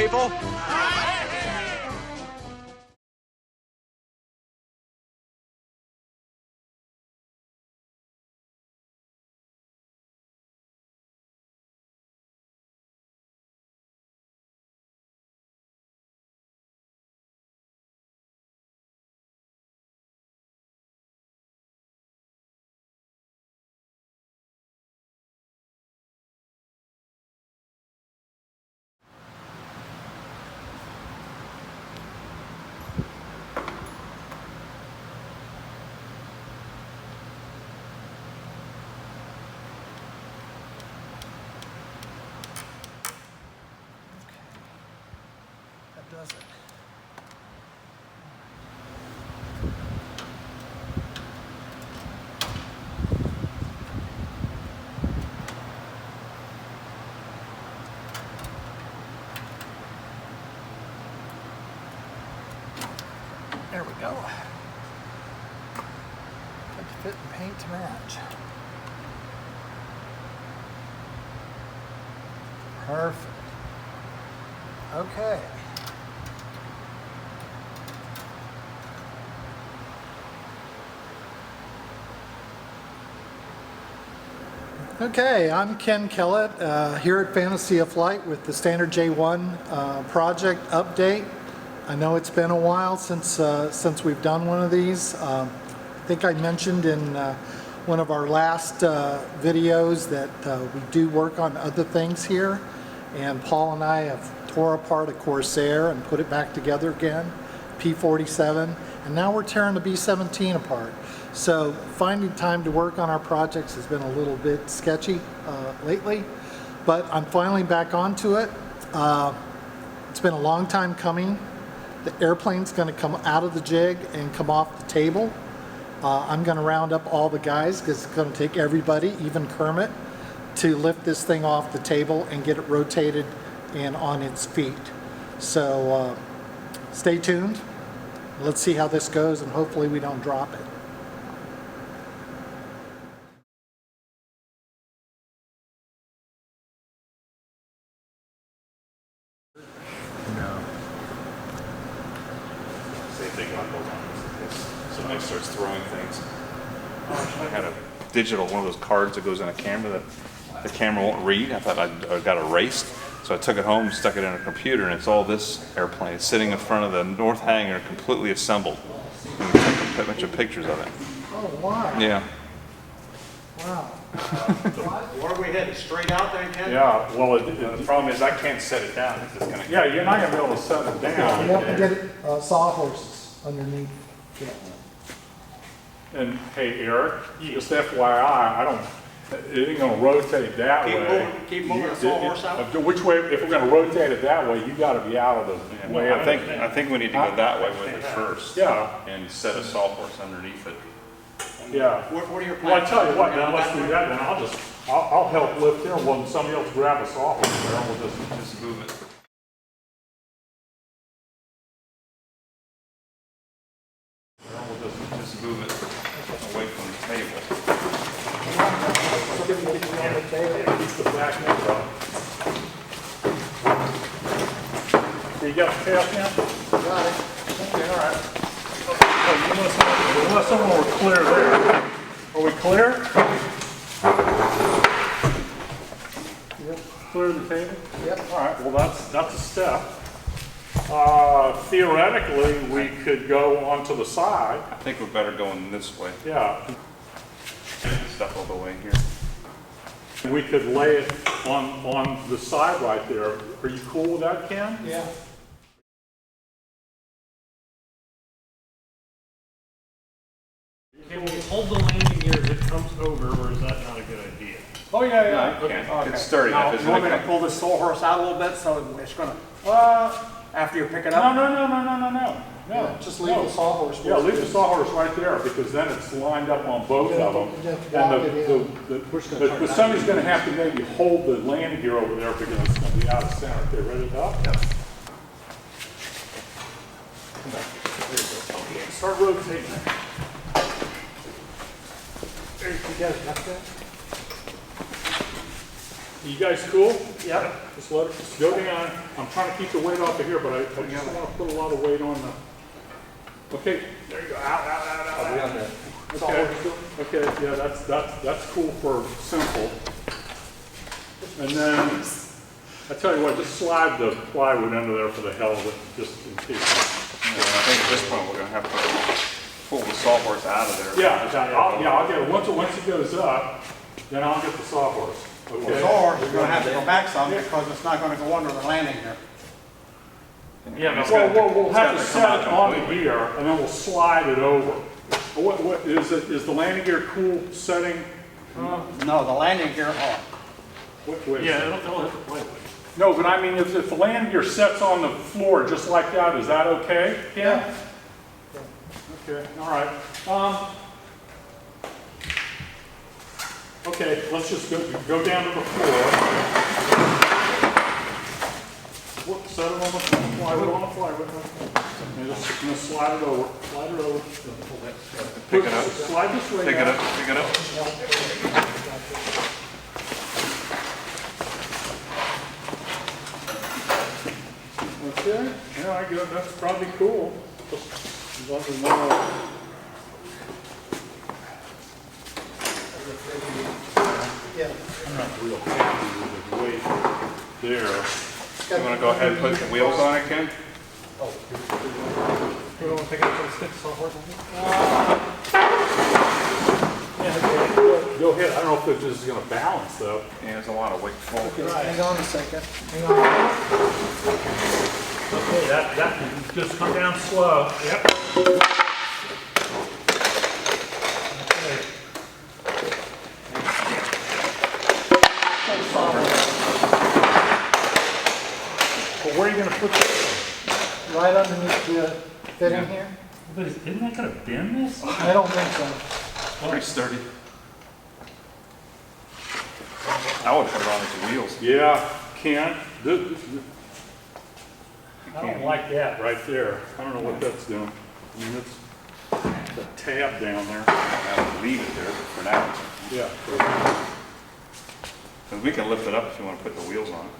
people? Does it? There we go. Got to fit and paint to match. Perfect. Okay. Okay, I'm Ken Kellett here at Fantasy of Flight with the Standard J-1 project update. I know it's been a while since we've done one of these. I think I mentioned in one of our last videos that we do work on other things here, and Paul and I have tore apart a Corsair and put it back together again, P-47, and now we're tearing the B-17 apart. So finding time to work on our projects has been a little bit sketchy lately, but I'm finally back onto it. It's been a long time coming. The airplane's going to come out of the jig and come off the table. I'm going to round up all the guys because it's going to take everybody, even Kermit, to lift this thing off the table and get it rotated and on its feet. So stay tuned. Let's see how this goes, and hopefully we don't drop it. Somebody starts throwing things. I had a digital, one of those cards that goes in a camera that the camera won't read. I thought I got erased. So I took it home, stuck it in a computer, and it's all this airplane. It's sitting in front of the north hangar, completely assembled. And we took a bunch of pictures of it. Oh, wow. Yeah. Wow. Where are we headed? Straight out there, Ken? Yeah, well, The problem is I can't set it down. It's just gonna. yeah, you're not gonna be able to set it down. You have to get sawhorses underneath. Yeah. And hey, Eric, just FYI, it ain't gonna rotate that way. Keep moving the sawhorse out? Which way, if we're gonna rotate it that way, you gotta be out of the way. I think we need to go that way with it first. Yeah. And set a sawhorse underneath it. Yeah. What are your Well, I plans? tell you what, then let's do that, then I'll help lift him when somebody else grab a sawhorse there, and we'll Just move it. Just move it away from the table. keep the back end up. So you got the tail now? Got it. Okay, all right. Unless someone were clear there. Are we clear? Yep. Clear the table? Yep. All right, well, that's a step. Theoretically, we could go onto the side. I think we're better going this way. Yeah. Stuff all the way here. We could lay it on the side right there. Are you cool with that, Ken? Yeah. Can we hold the landing gear as it comes over, or is that not a good idea? Oh, yeah, No, you can't. It's sturdy. Now, If it's you want me to like- pull this sawhorse out a little bit so it's gonna, after you pick it No, up? No, Just leave the sawhorse. Yeah, leave the sawhorse right there, because then it's lined up on both of them. You have to walk it in. But somebody's gonna have to maybe hold the landing gear over there because it's gonna be out of center. Okay, ready to go? Yep. Come back. There you go. Okay, start rotating. You guys got that? You guys cool? Yep. Just let it, just go down. I'm trying to keep the weight off of here, but I just don't want to put a lot of weight on the. Okay, there you go. Out. Okay, yeah, that's cool for simple. And then, I tell you what, just slide the plywood under there for the hell of it, just in case. Yeah, I think at this point we're gonna have to pull the sawhorse out of there. I'll get it. Once it goes up, then I'll get the sawhorse. Okay. Or you're gonna have to go back some because it's not gonna go under the landing here. Yeah, It's but gonna- We'll have to it's gonna set it come out onto completely. here, and then we'll slide it over. What is it? Is the landing gear cool setting? No, the landing gear on. Wait a yeah, second. it'll hit the plywood. No, but I mean, if the landing gear sets on the floor just like that, is that okay? Yeah. Okay, all right. Okay, let's just go down to the floor. Whoop, set it on the plywood, And just slide it over, Pick it up. Slide this way Pick it down. up, pick it up. Okay, yeah, I guess that's probably cool. Just let me know. Yeah. I'm not real happy with the weight there. You wanna go ahead and put the wheels on it, Ken? You don't want to pick up some sticks off work? Go ahead, I don't know if this is gonna balance though. Yeah, there's a lot of weight forward. Hang on a second. Hang on. Okay, that just come down slow. Yep. But where are you gonna put this? Right underneath the fitting here? But isn't that gonna bend this? I don't think so. Pretty sturdy. I would put it on its wheels. Yeah, Ken, I don't like that right there. I don't know what that's doing. I mean, it's the tab down there. I would leave it there for now. Yeah. Because we can lift it up if you want to put the wheels on it.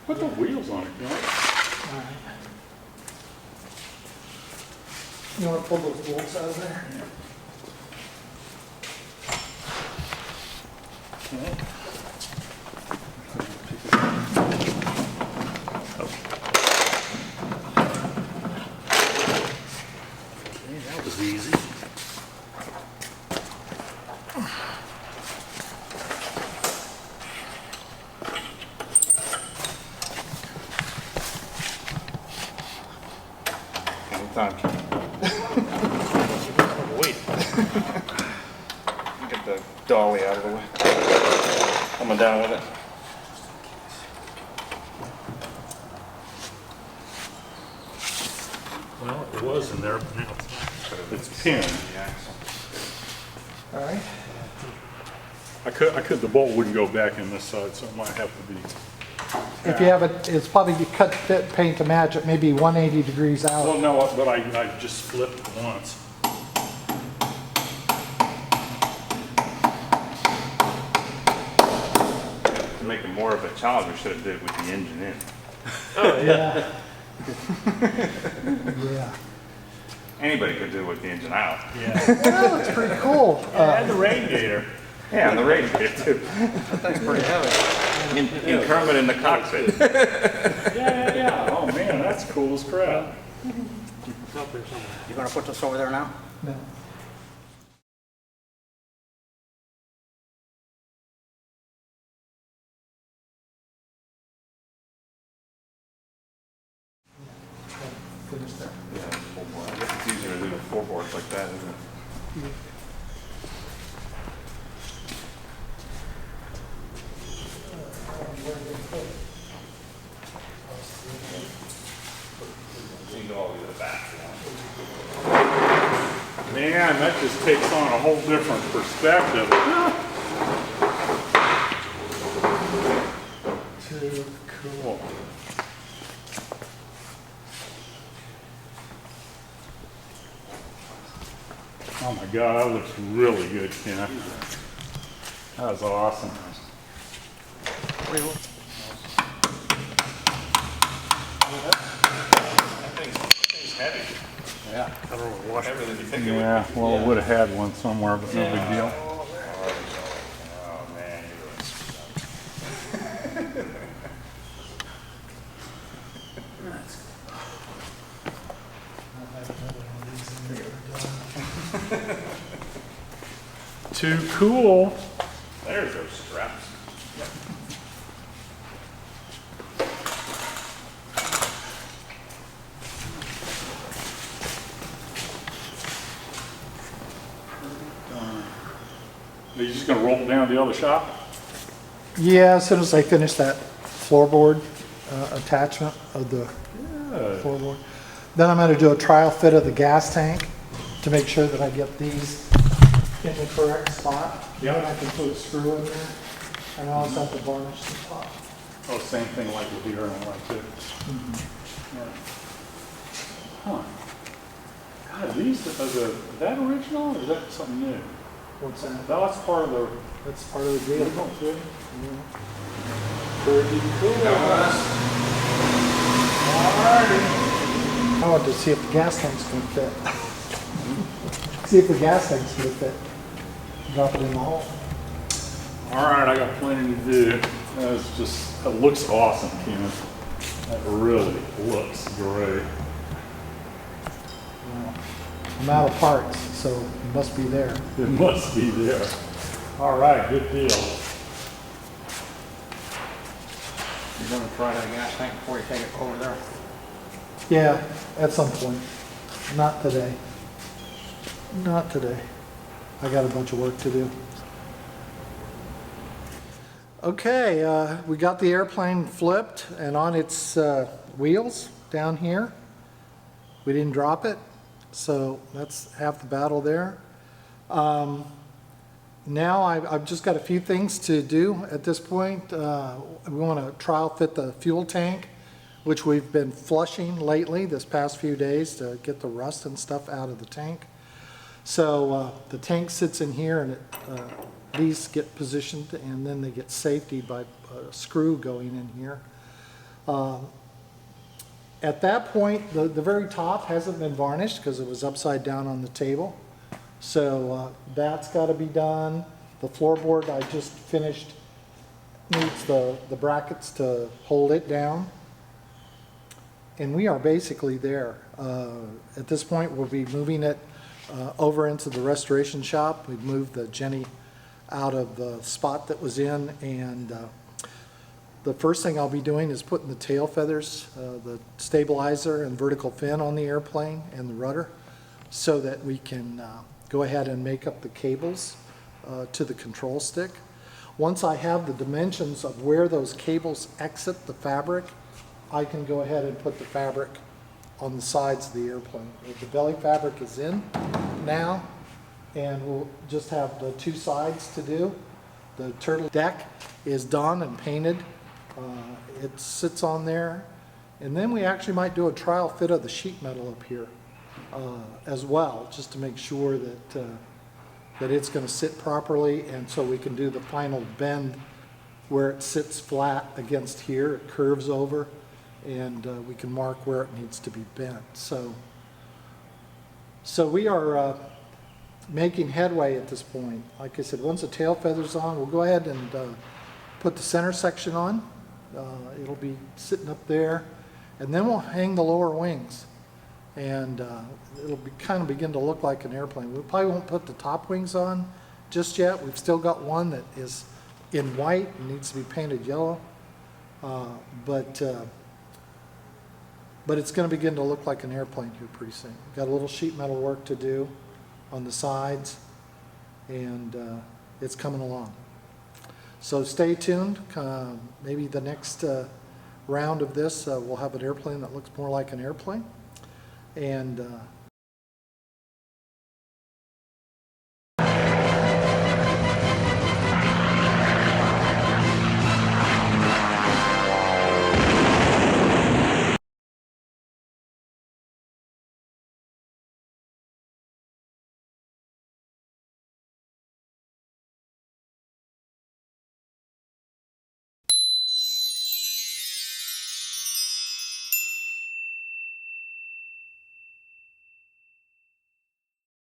Put the wheels on it, Ken. You want to pull those bolts out of there? That was easy. Anytime, Ken. Wait. Get the dolly out of the way. Coming down with it. Well, it was in there, but now it's not. It's pinned. All right. I could, the bolt wouldn't go back in this side, so it might have to be. If you have it, it's probably you cut fit paint to match it, maybe 180 degrees Well, out. no, but I just flipped it once. To make it more of a challenge, we should have did it with the engine in. Yeah. Yeah. Anybody could do it with the engine out. Yeah. Well, it's pretty cool. And the radiator. Yeah, and the radiator too. That's pretty heavy. In Kermit in the cockpit. Yeah. Oh man, that's cool as crap. It's up there somewhere. You gonna put this over there now? No. Finish there. Yeah, full board. I guess it's easier to do the four boards like that, isn't it? You can go all the way to the back. Man, that just takes on a whole different perspective. Too cool. Oh my God, that looks really good, Ken. That was awesome. Thing's heavy. Yeah. I don't know what. Heavier than you think it would. Yeah, well, it would have had one somewhere, but no big deal. Oh man, you're doing Too cool. There's those straps. Are you just gonna roll it down to the other shop? Yeah, as soon as I finish that floorboard attachment of the floorboard. Then I'm gonna do a trial fit of the gas tank to make sure that I get these in the correct spot. Yeah. Then I can put a screw in there, and I also have to varnish the top. Oh, same thing like with here and like too. Huh. God, these, is that original or is that something new? What's that? That's part of the, That's part of the deal. pretty cool. I want to see if the gas tank's gonna fit. See if the gas tank's gonna fit. Drop it in the hole. All right, I got plenty to do. That's just, that looks awesome, Kenneth. That really looks great. I'm out of parts, so it must be there. It must be there. All right, good deal. You're gonna try that gas tank before you take it over there? Yeah, at some point. Not today. Not today. I got a bunch of work to do. Okay, we got the airplane flipped and on its wheels down here. We didn't drop it, so that's half the battle there. Now I've just got a few things to do at this point. We want to trial fit the fuel tank, which we've been flushing lately this past few days to get the rust and stuff out of the tank. So the tank sits in here and these get positioned and then they get safetied by a screw going in here. At that point, the very top hasn't been varnished because it was upside down on the table. So that's got to be done. The floorboard I just finished needs the brackets to hold it down. And we are basically there. At this point, we'll be moving it over into the restoration shop. We've moved the Jenny out of the spot that was in, and the first thing I'll be doing is putting the tail feathers, the stabilizer and vertical fin on the airplane and the rudder so that we can go ahead and make up the cables to the control stick. Once I have the dimensions of where those cables exit the fabric, I can go ahead and put the fabric on the sides of the airplane. The belly fabric is in now, and we'll just have the two sides to do. The turtle deck is done and painted. It sits on there. And then we actually might do a trial fit of the sheet metal up here as well, just to make sure that, that it's going to sit properly, and so we can do the final bend where it sits flat against here. It curves over, and we can mark where it needs to be bent. So we are making headway at this point. Like I said, once the tail feather's on, we'll go ahead and put the center section on. It'll be sitting up there, and then we'll hang the lower wings, and it'll be kind of begin to look like an airplane. We probably won't put the top wings on just yet. We've still got one that is in white and needs to be painted yellow, but it's going to begin to look like an airplane here pretty soon. We've got a little sheet metal work to do on the sides, and it's coming along. So stay tuned. Maybe the next round of this, we'll have an airplane that looks more like an airplane, and